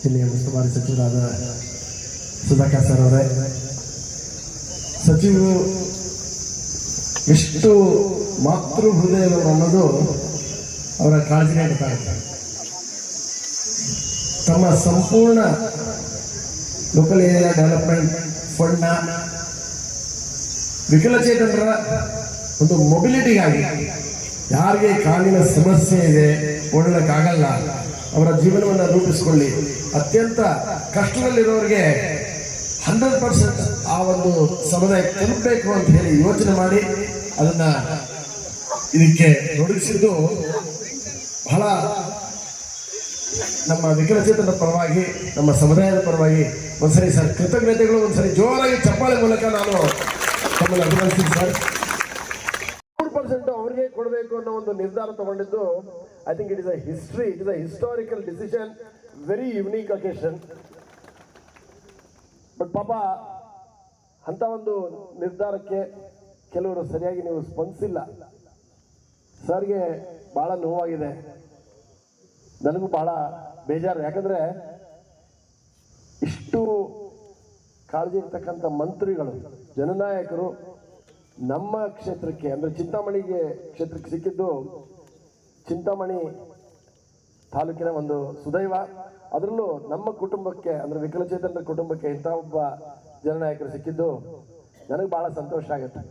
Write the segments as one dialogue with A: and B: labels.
A: ಜಿಲ್ಲೆಯ ಉಸ್ತುವಾರಿ ಸಚಿವರಾದ ಸುಧಾಕರ್ ಸರ್ ಅವರೇ, ಸಚಿವರು ಎಷ್ಟು ಮಾತೃ ಹೃದಯವರು ಅನ್ನೋದು ಅವರ ಕಾಳಜಿನೇ ಗೊತ್ತಾಗುತ್ತೆ. ತಮ್ಮ ಸಂಪೂರ್ಣ ಲೋಕಲ್ ಏರಿಯಾ ಡೆವಲಪ್ಮೆಂಟ್ ಫಂಡ್ನ ವಿಕಲಚೇತನರ ಒಂದು ಮೊಬಿಲಿಟಿಗಾಗಿ, ಯಾರಿಗೆ ಕಾಲಿನ ಸಮಸ್ಯೆ ಇದೆ, ಓಡಲಿಕ್ಕಾಗಲ್ಲ, ಅವರ ಜೀವನವನ್ನು ರೂಪಿಸಿಕೊಳ್ಳಿ, ಅತ್ಯಂತ ಕಷ್ಟದಲ್ಲಿರೋರಿಗೆ 100% ಆ ಒಂದು ಸಮುದಾಯ ತಲುಪಬೇಕು ಅಂತ ಹೇಳಿ ಯೋಚನೆ ಮಾಡಿ ಅದನ್ನ ಇದಕ್ಕೆ ತೊಡಗಿಸಿದ್ದು ಬಹಳ ನಮ್ಮ ವಿಕಲಚೇತನರ ಪರವಾಗಿ, ನಮ್ಮ ಸಮುದಾಯದ ಪರವಾಗಿ ಒಂದ್ಸರಿ ಸರ್ ಕೃತಜ್ಞತೆಗಳು, ಒಂದ್ಸರಿ ಜೋರಾಗಿ ಚಪ್ಪಾಳೆ ಮೂಲಕ ನಾನು ತಮ್ಮನ್ನು ಅಭಿನಂದಿಸ್ತೀನಿ ಸರ್. 100% ಅವ್ರಿಗೆ ಕೊಡಬೇಕು ಅನ್ನೋ ಒಂದು ನಿರ್ಧಾರ ತಗೊಂಡಿದ್ದು, I think it is a history, it is a historical decision, very unique occasion. But ಪಾಪ ಅಂತ ಒಂದು ನಿರ್ಧಾರಕ್ಕೆ ಕೆಲವರು ಸರಿಯಾಗಿ ನೀವು ಸ್ಪಂದಿಸಿಲ್ಲ. ಸರ್ಗೆ ಬಹಳ ನೋವಾಗಿದೆ, ನನಗೂ ಬಹಳ ಬೇಜಾರು. ಯಾಕಂದ್ರೆ ಇಷ್ಟು ಕಾಳಜಿ ಇರ್ತಕ್ಕಂಥ ಮಂತ್ರಿಗಳು, ಜನನಾಯಕರು ನಮ್ಮ ಕ್ಷೇತ್ರಕ್ಕೆ ಅಂದ್ರೆ ಚಿಂತಾಮಣಿಗೆ ಕ್ಷೇತ್ರಕ್ಕೆ ಸಿಕ್ಕಿದ್ದು ಚಿಂತಾಮಣಿ ತಾಲೂಕಿನ ಒಂದು ಸುದೈವ. ಅದರಲ್ಲೂ ನಮ್ಮ ಕುಟುಂಬಕ್ಕೆ ಅಂದ್ರೆ ವಿಕಲಚೇತನರ ಕುಟುಂಬಕ್ಕೆ ಇಂಥ ಒಬ್ಬ ಜನನಾಯಕರು ಸಿಕ್ಕಿದ್ದು ನನಗೆ ಬಹಳ ಸಂತೋಷ ಆಗುತ್ತೆ.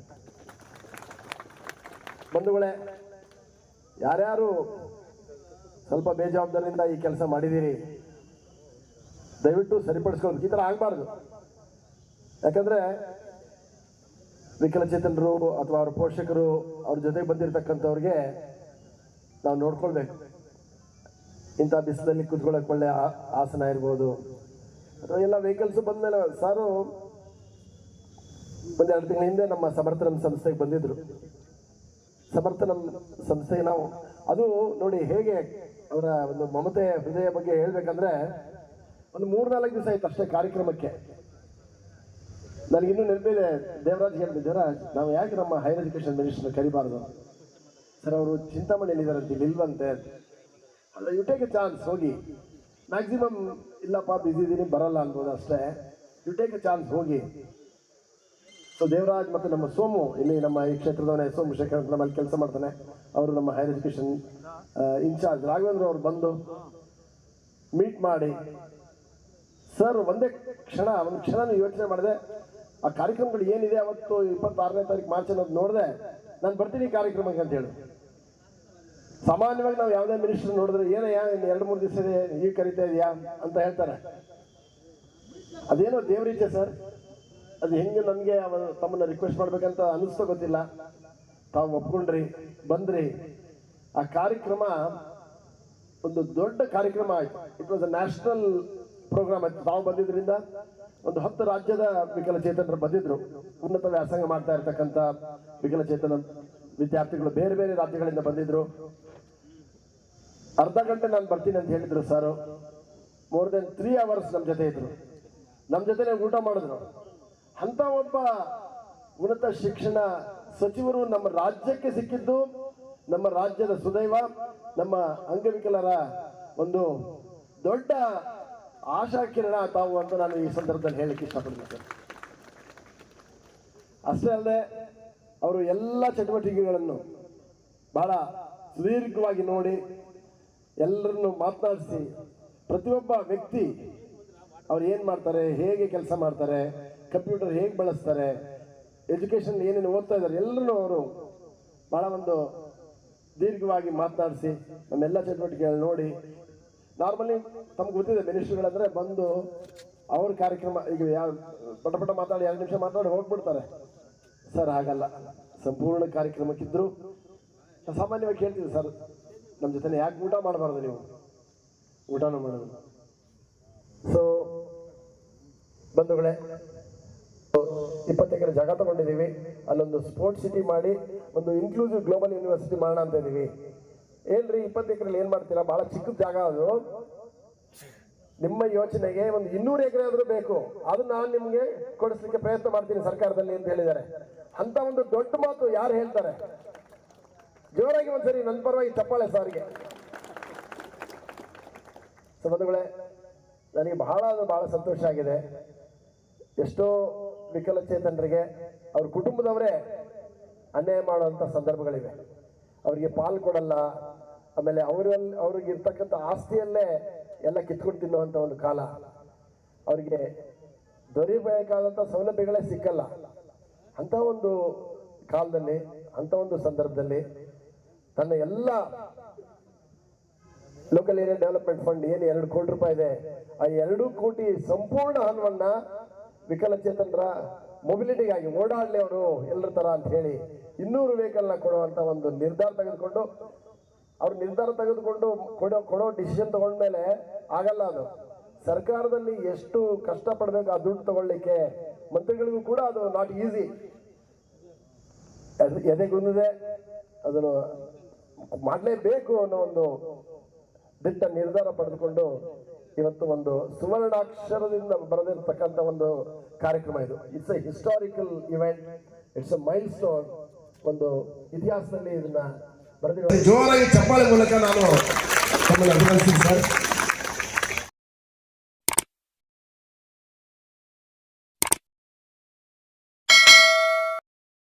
A: ಬಂಧುಗಳೇ, ಯಾರ್ಯಾರು ಸ್ವಲ್ಪ ಬೇಜವಾಬ್ದಾರಿಯಿಂದ ಈ ಕೆಲಸ ಮಾಡಿದ್ದೀರಿ, ದಯವಿಟ್ಟು ಸರಿಪಡಿಸ್ಕೊಂಡು. ಈ ಥರ ಆಗಬಾರ್ದು. ಯಾಕಂದ್ರೆ ವಿಕಲಚೇತನರು ಅಥವಾ ಅವ್ರ ಪೋಷಕರು, ಅವ್ರ ಜೊತೆಗೆ ಬಂದಿರತಕ್ಕಂಥವ್ರಿಗೆ ನಾವು ನೋಡ್ಕೊಳ್ಬೇಕು. ಇಂಥ ಬಿಸಿಲಲ್ಲಿ ಕೂತ್ಕೊಳ್ಳೋಕೆ ಒಳ್ಳೆ ಆಸನ ಇರ್ಬೋದು, ಅಥವಾ ಎಲ್ಲ ವೆಹಿಕಲ್ಸ್ ಬಂದ್ಮೇಲೆ. ಸಾರು ಒಂದು 2 ತಿಂಗಳ ಹಿಂದೆ ನಮ್ಮ ಸಮರ್ಥನಂ ಸಂಸ್ಥೆಗೆ ಬಂದಿದ್ರು. ಸಮರ್ಥನಂ ಸಂಸ್ಥೆಗೆ ನಾವು ಅದು ನೋಡಿ ಹೇಗೆ ಅವರ ಒಂದು ಮಮತೆ ಹೃದಯ ಬಗ್ಗೆ ಹೇಳ್ಬೇಕಂದ್ರೆ, ಒಂದು 3-4 ದಿವಸ ಆಯ್ತು ಅಷ್ಟೇ ಕಾರ್ಯಕ್ರಮಕ್ಕೆ. ನನಗಿನ್ನೂ ನೆನಪಿದೆ, ದೇವರಾಜ್ ಹೇಳಿದೆ, ದೇವರಾಜ್ ನಾವು ಯಾಕೆ ನಮ್ಮ ಹೈಯರ್ ಎಜುಕೇಶನ್ ಮಿನಿಸ್ಟರ್ ಕರಿಬಾರ್ದು ಸರ್, ಅವರು ಚಿಂತಾಮಣಿಯಲ್ಲಿ ಇದಾರಂತೆ, ಇಲ್ವಂತೆ. ಅಲ್ಲ, ಯು ಟೇಕ್ ಎ ಚಾನ್ಸ್, ಹೋಗಿ. ಮ್ಯಾಕ್ಸಿಮಮ್ ಇಲ್ಲಪ್ಪ ಬಿಸಿ ಇದ್ದೀನಿ ಬರಲ್ಲ ಅನ್ಬೋದು ಅಷ್ಟೇ. ಯು ಟೇಕ್ ಎ ಚಾನ್ಸ್, ಹೋಗಿ. ಸೊ ದೇವರಾಜ್ ಮತ್ತು ನಮ್ಮ ಸೋಮು, ಇಲ್ಲಿ ನಮ್ಮ ಈ ಕ್ಷೇತ್ರದವನೇ ಸೋಮು ಶೇಖರ್ ಅಂತ ನಮ್ಮಲ್ಲಿ ಕೆಲಸ ಮಾಡ್ತಾನೆ, ಅವರು ನಮ್ಮ ಹೈಯರ್ ಎಜುಕೇಶನ್ ಇನ್ಚಾರ್ಜ್ ರಾಘವೇಂದ್ರ ಅವ್ರು ಬಂದು ಮೀಟ್ ಮಾಡಿ, ಸರ್ ಒಂದು ಕ್ಷಣ ಯೋಚನೆ ಮಾಡಿದೆ, ಆ ಕಾರ್ಯಕ್ರಮಗಳು ಏನಿದೆ ಅವತ್ತು 26ನೇ ತಾರೀಕು ಮಾರ್ಚ್ ಅನ್ನೋದು ನೋಡಿದೆ, ನಾನು ಬರ್ತೀನಿ ಕಾರ್ಯಕ್ರಮಕ್ಕೆ ಅಂತ ಹೇಳಿ. ಸಾಮಾನ್ಯವಾಗಿ ನಾವು ಯಾವುದೇ ಮಿನಿಸ್ಟರ್ ನೋಡಿದ್ರೆ ಏನಯ್ಯ ಇನ್ನು 2-3 ದಿವಸ ಇದೆ, ಈಗ ಕರಿತಾ ಇದೆಯಾ ಅಂತ ಹೇಳ್ತಾರೆ. ಅದೇನೋ ದೇವರೀಚೆ ಸರ್, ಅದು ಹೆಂಗೆ ನನಗೆ ತಮ್ಮನ್ನ ರಿಕ್ವೆಸ್ಟ್ ಮಾಡ್ಬೇಕಂತ ಅನಿಸ್ತೋ ಗೊತ್ತಿಲ್ಲ. ತಾವು ಒಪ್ಕೊಂಡ್ರಿ, ಬಂದ್ರಿ. ಆ ಕಾರ್ಯಕ್ರಮ ಒಂದು ದೊಡ್ಡ ಕಾರ್ಯಕ್ರಮ ಆಯ್ತು. It was a national programme ಆಯ್ತು. ತಾವು ಬಂದಿದ್ರಿಂದ ಒಂದು 10 ರಾಜ್ಯದ ವಿಕಲಚೇತನರು ಬಂದಿದ್ರು. ಉನ್ನತ ವ್ಯಾಸಂಗ ಮಾಡ್ತಾ ಇರ್ತಕ್ಕಂಥ ವಿಕಲಚೇತನ ವಿದ್ಯಾರ್ಥಿಗಳು ಬೇರೆ ಬೇರೆ ರಾಜ್ಯಗಳಿಂದ ಬಂದಿದ್ರು. ಅರ್ಧ ಗಂಟೆ ನಾನು ಬರ್ತೀನಿ ಅಂತ ಹೇಳಿದ್ರು ಸರ್. ಮೋರ್ ದೆನ್ 3 hours ನಮ್ಮ ಜೊತೆ ಇದ್ರು, ನಮ್ಮ ಜೊತೆನೆ ಊಟ ಮಾಡಿದ್ರು. ಅಂತ ಒಬ್ಬ ಉನ್ನತ ಶಿಕ್ಷಣ ಸಚಿವರು ನಮ್ಮ ರಾಜ್ಯಕ್ಕೆ ಸಿಕ್ಕಿದ್ದು ನಮ್ಮ ರಾಜ್ಯದ ಸುದೈವ, ನಮ್ಮ ಅಂಗವಿಕಲರ ಒಂದು ದೊಡ್ಡ ಆಶಾ ಕಿರಣ ತಾವು ಅಂತ ನಾನು ಈ ಸಂದರ್ಭದಲ್ಲಿ ಹೇಳಲಿಕ್ಕೆ ಇಷ್ಟಪಡ್ತೀನಿ. ಅಷ್ಟೇ ಅಲ್ಲದೆ ಅವರು ಎಲ್ಲ ಚಟುವಟಿಕೆಗಳನ್ನು ಬಹಳ ಸುದೀರ್ಘವಾಗಿ ನೋಡಿ, ಎಲ್ಲರನ್ನು ಮಾತನಾಡಿಸಿ, ಪ್ರತಿಯೊಬ್ಬ ವ್ಯಕ್ತಿ ಅವ್ರು ಏನು ಮಾಡ್ತಾರೆ, ಹೇಗೆ ಕೆಲಸ ಮಾಡ್ತಾರೆ, ಕಂಪ್ಯೂಟರ್ ಹೇಗೆ ಬಳಸ್ತಾರೆ, ಎಜುಕೇಶನ್ ಏನೇನು ಓದ್ತಾ ಇದ್ದಾರೆ, ಎಲ್ಲರೂ ಅವರು ಬಹಳ ಒಂದು ದೀರ್ಘವಾಗಿ ಮಾತನಾಡಿಸಿ ನಮ್ಮೆಲ್ಲ ಚಟುವಟಿಕೆಗಳು ನೋಡಿ. ನಾರ್ಮಲಿ ತಮ್ಗೆ ಗೊತ್ತಿದೆ, ಮಿನಿಸ್ಟರ್ಗಳಂದ್ರೆ ಬಂದು ಅವ್ರ ಕಾರ್ಯಕ್ರಮ ಈಗ ಯಾವ ಪಟ ಮಾತಾಡಿ 2 ನಿಮಿಷ ಮಾತಾಡಿ ಹೋಗ್ಬಿಡ್ತಾರೆ. ಸರ್ ಹಾಗಲ್ಲ, ಸಂಪೂರ್ಣ ಕಾರ್ಯಕ್ರಮಕ್ಕಿದ್ರು. ಸಾಮಾನ್ಯವಾಗಿ ಕೇಳ್ತೀವಿ, ಸರ್ ನಮ್ಮ ಜೊತೆ ಯಾಕೆ ಊಟ ಮಾಡಬಾರ್ದು, ನೀವು ಊಟನೂ ಮಾಡೋದು. ಸೊ ಬಂಧುಗಳೇ, 20 ಎಕರೆ ಜಾಗ ತಗೊಂಡಿದ್ದೀವಿ. ಅಲ್ಲೊಂದು ಸ್ಪೋರ್ಟ್ಸ್ ಸಿಟಿ ಮಾಡಿ ಒಂದು ಇನ್ಕ್ಲೂಸಿವ್ ಗ್ಲೋಬಲ್ ಯೂನಿವರ್ಸಿಟಿ ಮಾಡೋಣ ಅಂತ ಇದೀವಿ. ಏನ್ರಿ 20 ಎಕರೆಲಿ ಏನ್ ಮಾಡ್ತೀರಾ, ಬಹಳ ಚಿಕ್ಕ ಜಾಗ ಅದು. ನಿಮ್ಮ ಯೋಚನೆಗೆ ಒಂದು 200 ಎಕರೆ ಆದ್ರೂ ಬೇಕು, ಅದು ನಾನು ನಿಮ್ಗೆ ಕೊಡಿಸ್ಲಿಕ್ಕೆ ಪ್ರಯತ್ನ ಮಾಡ್ತೀನಿ ಸರ್ಕಾರದಲ್ಲಿ ಅಂತ ಹೇಳಿದ್ದಾರೆ. ಅಂತ ಒಂದು ದೊಡ್ಡ ಮಾತು ಯಾರು ಹೇಳ್ತಾರೆ? ಜೋರಾಗಿ ಒಂದ್ಸರಿ ನನ್ನ ಪರವಾಗಿ ಚಪ್ಪಾಳೆ ಸಾರಿಗೆ. ಬಂಧುಗಳೇ, ನನಗೆ ಬಹಳ ಸಂತೋಷ ಆಗಿದೆ. ಎಷ್ಟೋ ವಿಕಲಚೇತನರಿಗೆ ಅವ್ರ ಕುಟುಂಬದವರೇ ಅನ್ಯಾಯ ಮಾಡುವಂಥ ಸಂದರ್ಭಗಳಿವೆ. ಅವರಿಗೆ ಪಾಲು ಕೊಡಲ್ಲ, ಆಮೇಲೆ ಅವ್ರಿಗೆ ಇರ್ತಕ್ಕಂಥ ಆಸ್ತಿಯಲ್ಲೇ ಎಲ್ಲ ಕಿತ್ಕೊಂಡು ತಿನ್ನುವಂಥ ಒಂದು ಕಾಲ, ಅವರಿಗೆ ದೊರೆಯಬೇಕಾದಂಥ ಸೌಲಭ್ಯಗಳೇ ಸಿಕ್ಕಲ್ಲ. ಅಂಥ ಒಂದು ಕಾಲದಲ್ಲಿ, ಅಂಥ ಒಂದು ಸಂದರ್ಭದಲ್ಲಿ ತನ್ನ ಎಲ್ಲ ಲೋಕಲ್ ಏರಿಯಾ ಡೆವಲಪ್ಮೆಂಟ್ ಫಂಡ್ ಏನು 2 ಕೋಟಿ ರೂಪಾಯಿ ಇದೆ, ಆ 2 ಕೋಟಿ ಸಂಪೂರ್ಣ ಹಣವನ್ನ ವಿಕಲಚೇತನರ ಮೊಬಿಲಿಟಿಗಾಗಿ ಓಡಾಡ್ಲಿ ಅವರು ಎಲ್ಲರ ತರ ಅಂತ ಹೇಳಿ 200 ವೆಹಿಕಲ್ನ ಕೊಡುವಂತ ಒಂದು ನಿರ್ಧಾರ ತೆಗೆದುಕೊಂಡು, ಅವ್ರು ನಿರ್ಧಾರ ತೆಗೆದುಕೊಂಡು ಕೊಡೋ ಡಿಸಿಷನ್ ತಗೊಂಡ್ಮೇಲೆ ಆಗಲ್ಲ. ಅದು ಸರ್ಕಾರದಲ್ಲಿ ಎಷ್ಟು ಕಷ್ಟಪಡಬೇಕು ಆ ದುಡ್ಡು ತಗೊಳ್ಳಿಕ್ಕೆ, ಮಂತ್ರಿಗಳಿಗೂ ಕೂಡ ಅದು ನಾಟ್ ಈಸಿ. ಎದೆಗುಂದಿದೆ, ಅದನ್ನು ಮಾಡಲೇಬೇಕು ಅನ್ನೋ ಒಂದು ದಿಟ್ಟ ನಿರ್ಧಾರ ಪಡೆದುಕೊಂಡು ಇವತ್ತು ಒಂದು ಸುವರ್ಣಾಕ್ಷರದಿಂದ ಬರೆದಿರ್ತಕ್ಕಂಥ ಒಂದು ಕಾರ್ಯಕ್ರಮ ಇದು. It's a historical event, it's a milestone. ಒಂದು ಇತಿಹಾಸದಲ್ಲಿ ಇದನ್ನ ಬರೆದಿರೋ ಜೋರಾಗಿ ಚಪ್ಪಾಳೆ ಮೂಲಕ ನಾನು ತಮ್ಮನ್ನು ಅಭಿನಂದಿಸ್ತೀನಿ ಸರ್.